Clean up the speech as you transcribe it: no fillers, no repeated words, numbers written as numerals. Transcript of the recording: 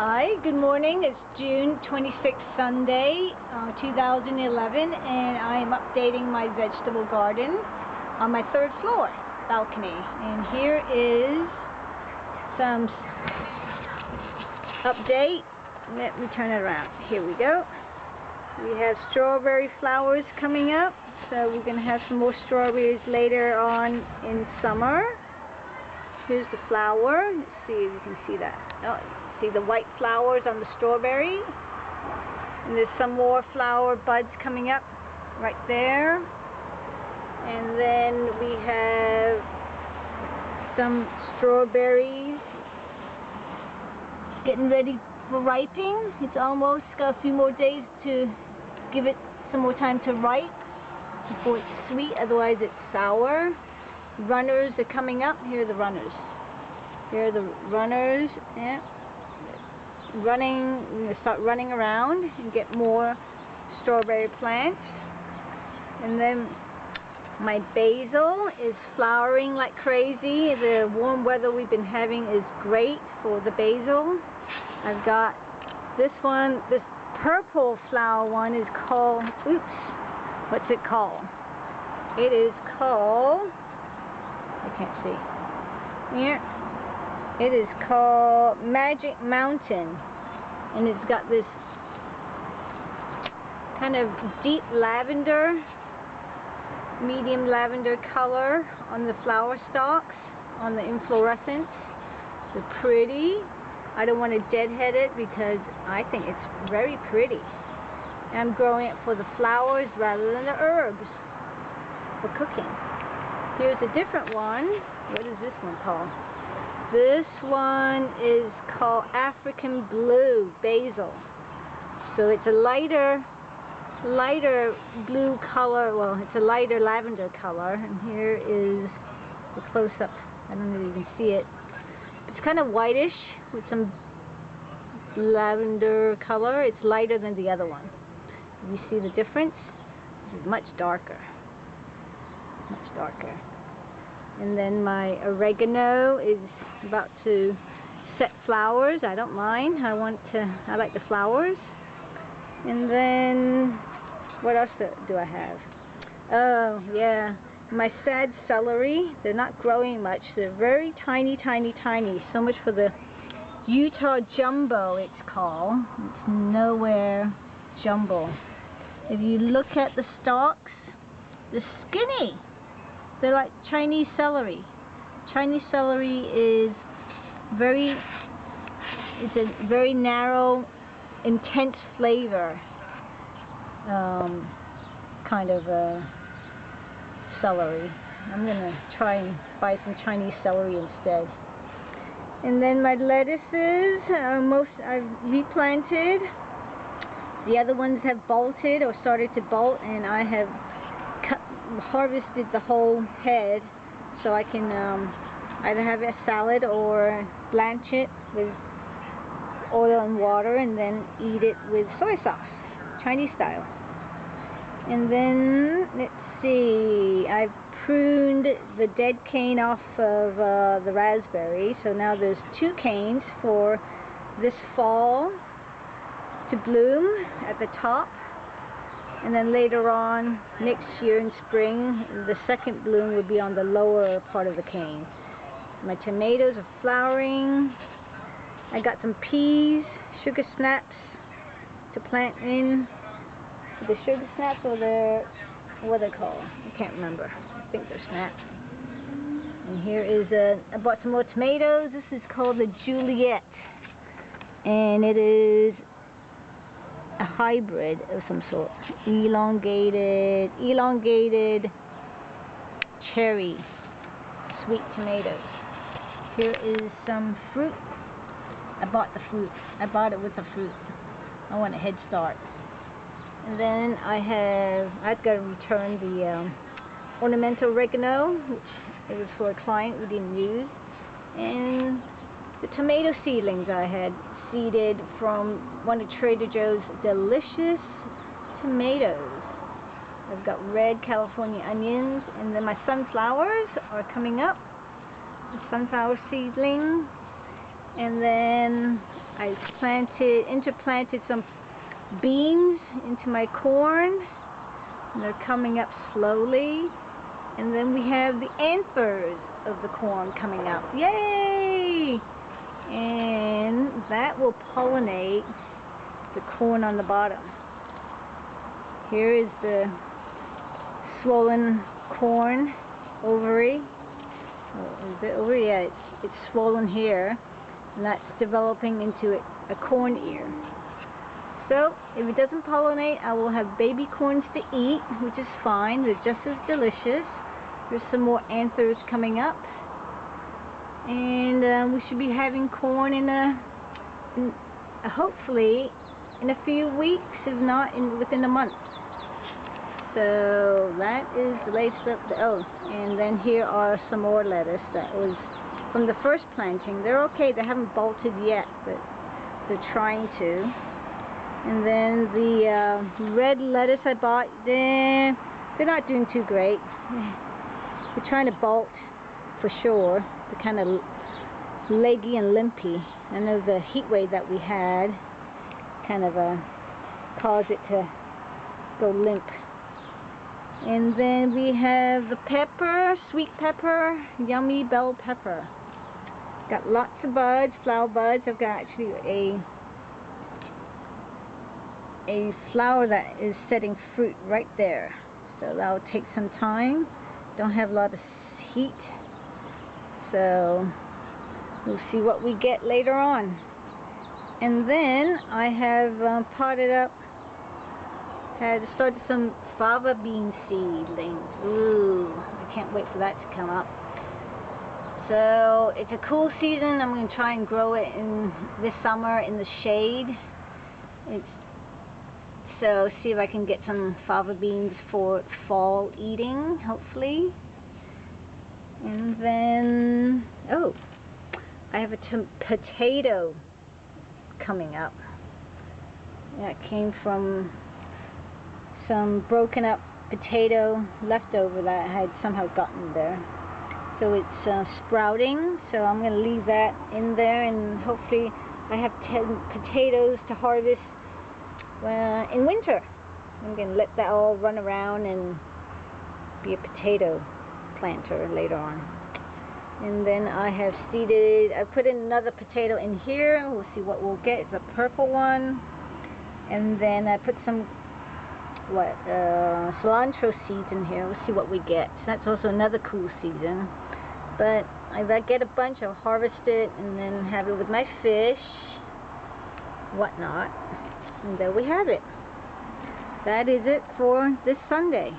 Hi, good morning. It's June 26th, Sunday, 2011, and I am updating my vegetable garden on my third floor balcony. And here is some update. Let me turn it around. Here we go. We have strawberry flowers coming up, so we're going to have some more strawberries later on in summer. Here's the flower. Let's see if you can see that. Oh, see the white flowers on the strawberry. And there's some more flower buds coming up right there. And then we have some strawberries getting ready for ripening. It's almost got a few more days to give it some more time to ripe before it's sweet, otherwise it's sour. Runners are coming up. Here are the runners. Here are the runners. Yeah. Running. I'm going to start running around and get more strawberry plants. And then my basil is flowering like crazy. The warm weather we've been having is great for the basil. I've got this one. This purple flower one is called, what's it called? It is called, I can't see. Yeah. It is called Magic Mountain. And it's got this kind of deep lavender, medium lavender color on the flower stalks, on the inflorescence. So pretty. I don't want to deadhead it because I think it's very pretty. I'm growing it for the flowers rather than the herbs for cooking. Here's a different one. What is this one called? This one is called African Blue Basil. So it's a lighter blue color. Well, it's a lighter lavender color. And here is the close-up. I don't know if you can see it. It's kind of whitish with some lavender color. It's lighter than the other one. You see the difference? This is much darker. Much darker. And then my oregano is about to set flowers. I don't mind. I like the flowers. And then what else do I have? Oh yeah, my sad celery. They're not growing much. They're very tiny, tiny, tiny. So much for the Utah Jumbo, it's called. It's nowhere jumbo. If you look at the stalks, they're skinny. They're like Chinese celery. Chinese celery is it's a very narrow, intense flavor kind of celery. I'm gonna try and buy some Chinese celery instead. And then my lettuces, I've replanted. The other ones have bolted or started to bolt, and I have harvested the whole head, so I can either have a salad or blanch it with oil and water and then eat it with soy sauce, Chinese style. And then let's see, I've pruned the dead cane off of the raspberry, so now there's 2 canes for this fall to bloom at the top. And then later on, next year in spring, the second bloom would be on the lower part of the cane. My tomatoes are flowering. I got some peas, sugar snaps to plant in. The sugar snaps, or what are they called? I can't remember. I think they're snaps. And here is I bought some more tomatoes. This is called the Juliet. And it is a hybrid of some sort. Elongated cherry sweet tomatoes. Here is some fruit. I bought the fruit. I bought it with the fruit. I want a head start. And then I've got to return the ornamental oregano, which it was for a client we didn't use. And the tomato seedlings I had seeded from one of Trader Joe's delicious tomatoes. I've got red California onions, and then my sunflowers are coming up. The sunflower seedling. And then I interplanted some beans into my corn, and they're coming up slowly. And then we have the anthers of the corn coming up. Yay! And that will pollinate the corn on the bottom. Here is the swollen corn ovary. Oh, is it ovary? Yeah, it's swollen here, and that's developing into a corn ear. So if it doesn't pollinate, I will have baby corns to eat, which is fine. They're just as delicious. There's some more anthers coming up, and we should be having corn hopefully in a few weeks, if not within a month. So that is the latest up. Oh, and then here are some more lettuce that was from the first planting. They're okay. They haven't bolted yet, but they're trying to. And then the red lettuce I bought, they're not doing too great. They're trying to bolt for sure. They're kind of leggy and limpy. I know the heat wave that we had kind of caused it to go limp. And then we have the pepper, sweet pepper, yummy bell pepper. Got lots of buds, flower buds. I've got actually a flower that is setting fruit right there. So that will take some time. Don't have a lot of heat. So we'll see what we get later on. And then I have potted up, had started some fava bean seedlings. Ooh, I can't wait for that to come up. So it's a cool season. I'm going to try and grow it in this summer in the shade. So see if I can get some fava beans for fall eating, hopefully. And then, oh, I have a potato coming up. That came from some broken up potato leftover that I had somehow gotten there. So it's sprouting, so I'm going to leave that in there, and hopefully I have 10 potatoes to harvest in winter. I'm going to let that all run around and be a potato planter later on. And then I have seeded, I put in another potato in here. We'll see what we'll get. It's a purple one. And then I put some cilantro seeds in here. We'll see what we get. That's also another cool season. But if I get a bunch, I'll harvest it and then have it with my fish, whatnot. And there we have it. That is it for this Sunday.